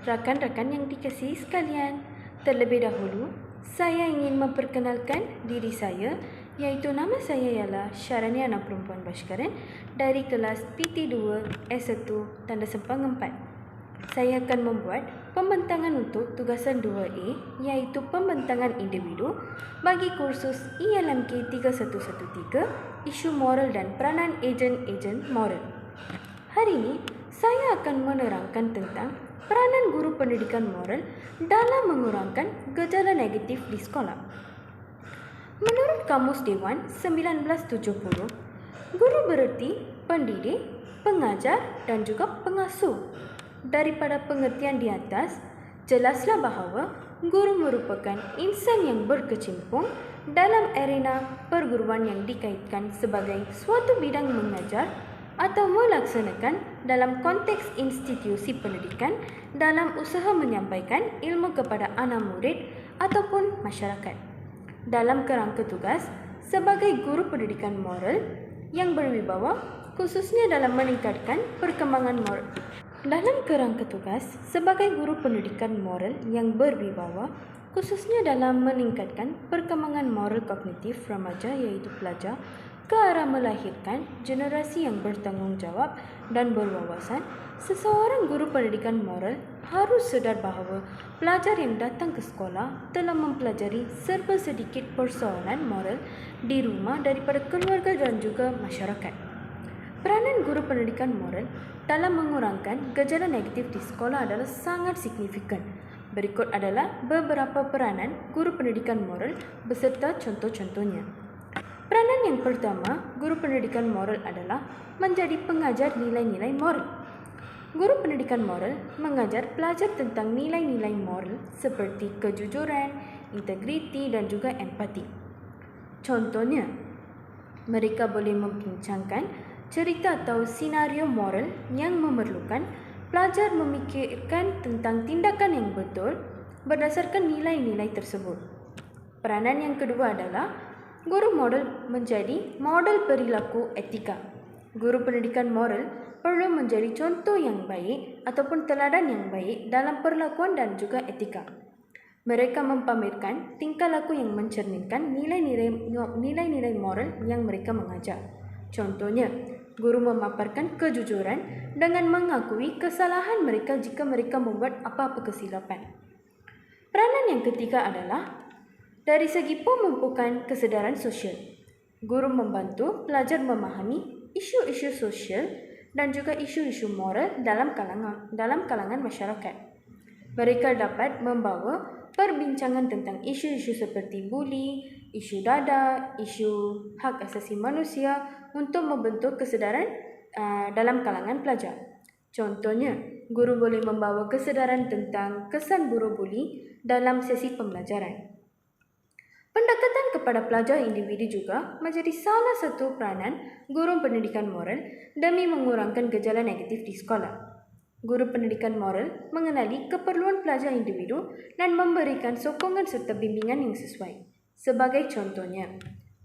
Rakan-rakan yang dikasihi sekalian, terlebih dahulu, saya ingin memperkenalkan diri saya, iaitu nama saya ialah Syarani Anak Perempuan Baskaren dari kelas PT2 S1 Tanda Sempang 4. Saya akan membuat pembentangan untuk tugasan 2A, iaitu pembentangan individu bagi kursus ILMK 3113, isu moral dan peranan ejen-ejen moral. Hari ini, saya akan menerangkan tentang peranan guru pendidikan moral dalam mengurangkan gejala negatif di sekolah. Menurut Kamus Dewan 1970, guru bererti pendidik, pengajar dan juga pengasuh. Daripada pengertian di atas, jelaslah bahawa guru merupakan insan yang berkecimpung dalam arena perguruan yang dikaitkan sebagai suatu bidang mengajar atau melaksanakan dalam konteks institusi pendidikan dalam usaha menyampaikan ilmu kepada anak murid ataupun masyarakat. Dalam kerangka tugas sebagai guru pendidikan moral yang berwibawa khususnya dalam meningkatkan perkembangan moral. Dalam kerangka tugas sebagai guru pendidikan moral yang berwibawa khususnya dalam meningkatkan perkembangan moral kognitif remaja iaitu pelajar ke arah melahirkan generasi yang bertanggungjawab dan berwawasan, seseorang guru pendidikan moral harus sedar bahawa pelajar yang datang ke sekolah telah mempelajari serba sedikit persoalan moral di rumah daripada keluarga dan juga masyarakat. Peranan guru pendidikan moral dalam mengurangkan gejala negatif di sekolah adalah sangat signifikan. Berikut adalah beberapa peranan guru pendidikan moral beserta contoh-contohnya. Peranan yang pertama, guru pendidikan moral adalah menjadi pengajar nilai-nilai moral. Guru pendidikan moral mengajar pelajar tentang nilai-nilai moral seperti kejujuran, integriti dan juga empati. Contohnya, mereka boleh membincangkan cerita atau senario moral yang memerlukan pelajar memikirkan tentang tindakan yang betul berdasarkan nilai-nilai tersebut. Peranan yang kedua adalah guru moral menjadi model perilaku etika. Guru pendidikan moral perlu menjadi contoh yang baik ataupun teladan yang baik dalam perlakuan dan juga etika. Mereka mempamerkan tingkah laku yang mencerminkan nilai-nilai moral yang mereka mengajar. Contohnya, guru memaparkan kejujuran dengan mengakui kesalahan mereka jika mereka membuat apa-apa kesilapan. Peranan yang ketiga adalah dari segi pemumpukan kesedaran sosial. Guru membantu pelajar memahami isu-isu sosial dan juga isu-isu moral dalam kalangan masyarakat. Mereka dapat membawa perbincangan tentang isu-isu seperti buli, isu dada, isu hak asasi manusia untuk membentuk kesedaran dalam kalangan pelajar. Contohnya, guru boleh membawa kesedaran tentang kesan buruk buli dalam sesi pembelajaran. Pendekatan kepada pelajar individu juga menjadi salah satu peranan guru pendidikan moral demi mengurangkan gejala negatif di sekolah. Guru pendidikan moral mengenali keperluan pelajar individu dan memberikan sokongan serta bimbingan yang sesuai. Sebagai contohnya,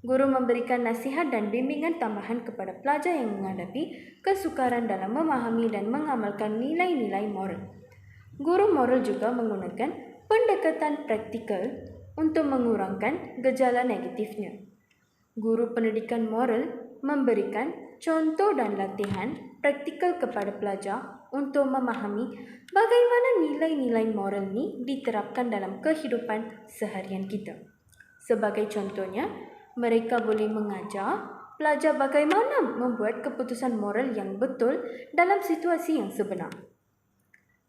guru memberikan nasihat dan bimbingan tambahan kepada pelajar yang menghadapi kesukaran dalam memahami dan mengamalkan nilai-nilai moral. Guru moral juga menggunakan pendekatan praktikal untuk mengurangkan gejala negatifnya. Guru pendidikan moral memberikan contoh dan latihan praktikal kepada pelajar untuk memahami bagaimana nilai-nilai moral ini diterapkan dalam kehidupan seharian kita. Sebagai contohnya, mereka boleh mengajar pelajar bagaimana membuat keputusan moral yang betul dalam situasi yang sebenar.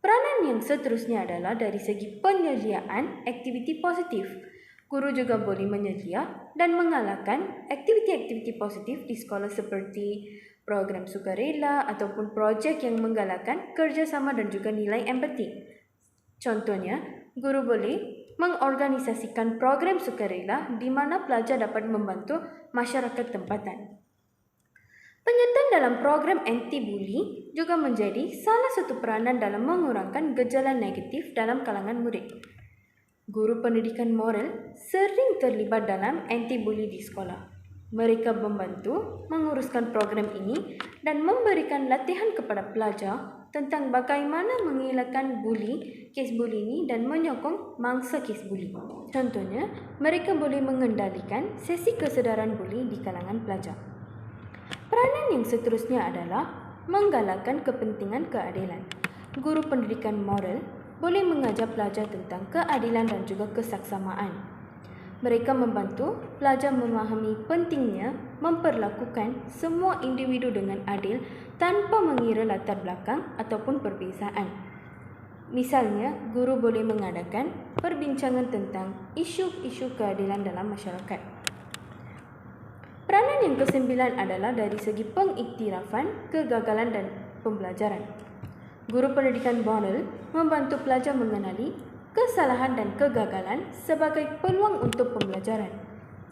Peranan yang seterusnya adalah dari segi penyediaan aktiviti positif. Guru juga boleh menyedia dan mengalahkan aktiviti-aktiviti positif di sekolah seperti program sukarela ataupun projek yang menggalakkan kerjasama dan juga nilai empati. Contohnya, guru boleh mengorganisasikan program sukarela di mana pelajar dapat membantu masyarakat tempatan. Penyertaan dalam program anti-bully juga menjadi salah satu peranan dalam mengurangkan gejala negatif dalam kalangan murid. Guru pendidikan moral sering terlibat dalam anti-bully di sekolah. Mereka membantu menguruskan program ini dan memberikan latihan kepada pelajar tentang bagaimana mengelakkan kes buli ini dan menyokong mangsa kes buli. Contohnya, mereka boleh mengendalikan sesi kesedaran buli di kalangan pelajar. Peranan yang seterusnya adalah menggalakkan kepentingan keadilan. Guru pendidikan moral boleh mengajar pelajar tentang keadilan dan juga kesaksamaan. Mereka membantu pelajar memahami pentingnya memperlakukan semua individu dengan adil tanpa mengira latar belakang ataupun perbezaan. Misalnya, guru boleh mengadakan perbincangan tentang isu-isu keadilan dalam masyarakat. Peranan yang kesembilan adalah dari segi pengiktirafan kegagalan dan pembelajaran. Guru pendidikan moral membantu pelajar mengenali kesalahan dan kegagalan sebagai peluang untuk pembelajaran.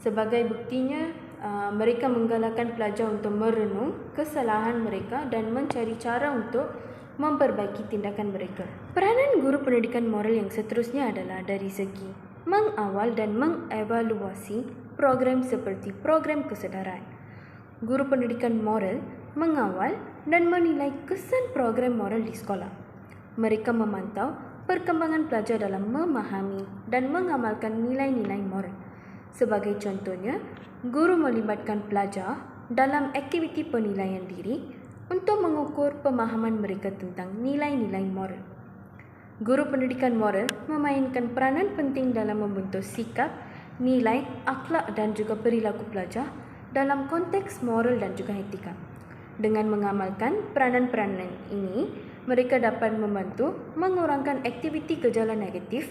Sebagai buktinya, mereka menggalakkan pelajar untuk merenung kesalahan mereka dan mencari cara untuk memperbaiki tindakan mereka. Peranan guru pendidikan moral yang seterusnya adalah dari segi mengawal dan mengevaluasi program seperti program kesedaran. Guru pendidikan moral mengawal dan menilai kesan program moral di sekolah. Mereka memantau perkembangan pelajar dalam memahami dan mengamalkan nilai-nilai moral. Sebagai contohnya, guru melibatkan pelajar dalam aktiviti penilaian diri untuk mengukur pemahaman mereka tentang nilai-nilai moral. Guru pendidikan moral memainkan peranan penting dalam membentuk sikap, nilai, akhlak dan juga perilaku pelajar dalam konteks moral dan juga etika. Dengan mengamalkan peranan-peranan ini, mereka dapat membantu mengurangkan aktiviti gejala negatif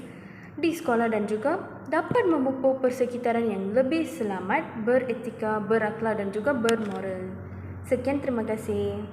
di sekolah dan juga dapat memupuk persekitaran yang lebih selamat, beretika, berakhlak dan juga bermoral. Sekian, terima kasih.